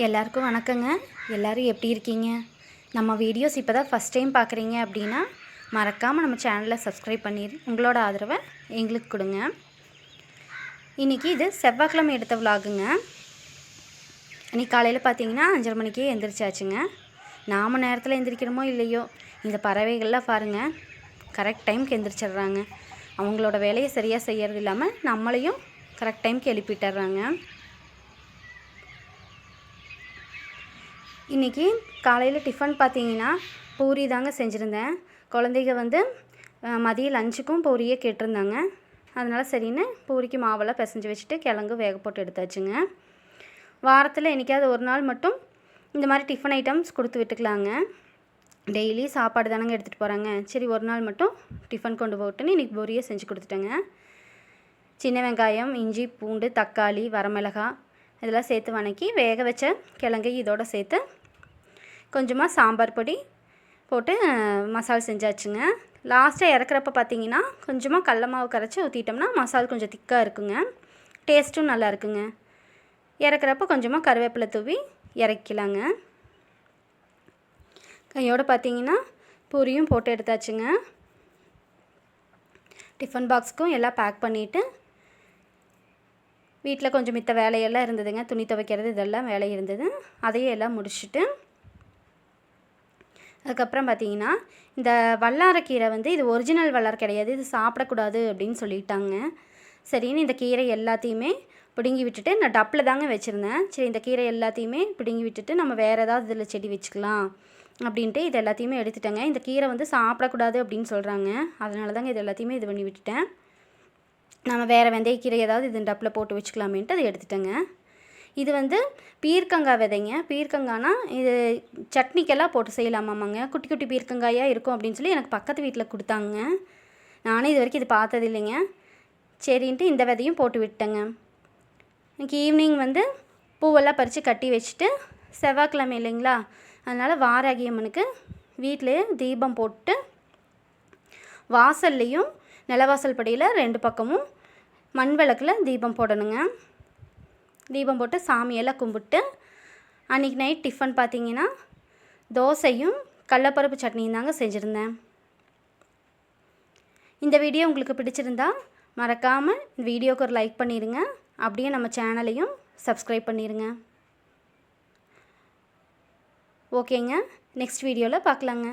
எல்லாருக்கும் வணக்கங்க. எல்லோரும் எப்படி இருக்கீங்க? நம்ம வீடியோஸ் இப்போ தான் ஃபஸ்ட் டைம் பார்க்குறீங்க அப்படின்னா மறக்காமல் நம்ம சேனலை சப்ஸ்கிரைப் பண்ணிடு உங்களோட ஆதரவை எங்களுக்கு கொடுங்க. இன்றைக்கி இது செவ்வாய்க்கிழமை எடுத்த விலாகுங்க. இன்றைக்கி காலையில் பார்த்தீங்கன்னா 5:30 மணிக்கே எந்திரிச்சாச்சுங்க. நாம் நேரத்தில் எந்திரிக்கிறோமோ இல்லையோ, இந்த பறவைகள்லாம் பாருங்கள் கரெக்ட் டைமுக்கு எந்திரிச்சிட்றாங்க. அவங்களோட வேலையை சரியாக செய்கிறது இல்லாமல் நம்மளையும் கரெக்ட் டைமுக்கு எழுப்பிட்டுறாங்க. இன்றைக்கி காலையில் டிஃபன் பார்த்தீங்கன்னா பூரி தாங்க செஞ்சுருந்தேன். குழந்தைங்க மதிய லஞ்சுக்கும் பூரியே கேட்டிருந்தாங்க. அதனால் சரின்னு பூரிக்கு மாவெல்லாம் பிசைஞ்சு வச்சுட்டு கிழங்கு வேக போட்டு எடுத்தாச்சுங்க. வாரத்தில் என்றைக்காவது ஒரு நாள் மட்டும் இந்த மாதிரி டிஃபன் ஐட்டம்ஸ் கொடுத்து விட்டுக்கலாங்க. டெய்லி சாப்பாடு தானங்க எடுத்துகிட்டு போகிறாங்க. சரி ஒரு நாள் மட்டும் டிஃபன் கொண்டு போட்டுன்னு இன்றைக்கி பூரியை செஞ்சு கொடுத்துட்டேங்க. சின்ன வெங்காயம், இஞ்சி, பூண்டு, தக்காளி, வரமிளகாய் இதெல்லாம் சேர்த்து வதக்கி வேக வச்ச கிழங்கை இதோடு சேர்த்து கொஞ்சமாக சாம்பார் பொடி போட்டு மசாலா செஞ்சாச்சுங்க. லாஸ்ட்டாக இறக்குறப்ப பார்த்தீங்கன்னா கொஞ்சமாக கடல மாவு கரைச்சி ஊற்றிட்டோம்னா மசாலா கொஞ்சம் திக்காக இருக்குங்க. டேஸ்ட்டும் நல்லா இருக்குங்க. இறக்குறப்ப கொஞ்சமாக கருவேப்பிலை தூவி இறக்கிக்கலாங்க. கையோடு பார்த்தீங்கன்னா பூரியும் போட்டு எடுத்தாச்சுங்க. டிஃபன் பாக்ஸுக்கும் எல்லாம் பேக் பண்ணிவிட்டு வீட்டில் கொஞ்சம் மித்த வேலையெல்லாம் இருந்ததுங்க. துணி துவைக்கிறது இதெல்லாம் வேலை இருந்தது. அதையும் எல்லாம் முடிச்சுட்டு அதுக்கப்புறம் பார்த்திங்கன்னா இந்த வல்லாரக்கீரை இது ஒரிஜினல் வல்லார கிடையாது, இது சாப்பிடக்கூடாது அப்படின்னு சொல்லிட்டாங்க. சரின்னு இந்த கீரை எல்லாத்தையுமே பிடுங்கி விட்டுட்டு நான் டப்பில் தாங்க வச்சுருந்தேன். சரி இந்த கீரை எல்லாத்தையுமே பிடுங்கி விட்டுட்டு நம்ம வேறு ஏதாவது இதில் செடி வச்சுக்கலாம் அப்படின்ட்டு இது எல்லாத்தையுமே எடுத்துட்டேங்க. இந்த கீரை சாப்பிடக்கூடாது அப்படின்னு சொல்கிறாங்க. அதனால தாங்க இது எல்லாத்தையுமே இது பண்ணி விட்டுட்டேன். நம்ம வேறு வெந்தயக்கீரை ஏதாவது இது டப்பில் போட்டு வச்சுக்கலாமேன்ட்டு அதை எடுத்துட்டேங்க. இது பீர்க்கங்காய் விதைங்க. பீர்க்கங்காய்னா இது சட்னிக்கெல்லாம் போட்டு செய்யலாமாம்மாங்க. குட்டி குட்டி பீர்க்கங்காயாக இருக்கும் அப்படின்னு சொல்லி எனக்கு பக்கத்து வீட்டில் கொடுத்தாங்க. நானே இது வரைக்கும் இது பார்த்தது இல்லைங்க. சரின்ட்டு இந்த விதையும் போட்டு விட்டேங்க. இன்றைக்கி ஈவினிங் பூவெல்லாம் பறித்து கட்டி வச்சுட்டு செவ்வாய்க்கிழமை இல்லைங்களா, அதனால் வாராகி அம்மனுக்கு வீட்டிலே தீபம் போட்டு வாசல்லையும் நிலவாசல் படியில் 2 பக்கமும் மண் விளக்கில் தீபம் போடணுங்க. தீபம் போட்டு சாமியெல்லாம் கும்பிட்டு அன்றைக்கி நைட் டிஃபன் பார்த்திங்கன்னா தோசையும் கடலப்பருப்பு சட்னியும் தாங்க செஞ்சுருந்தேன். இந்த வீடியோ உங்களுக்கு பிடிச்சிருந்தா மறக்காமல் இந்த வீடியோவுக்கு ஒரு லைக் பண்ணிடுங்க. அப்படியே நம்ம சேனலையும் சப்ஸ்கிரைப் பண்ணிடுங்க. ஓகேங்க, நெக்ஸ்ட் வீடியோவில் பார்க்கலாங்க.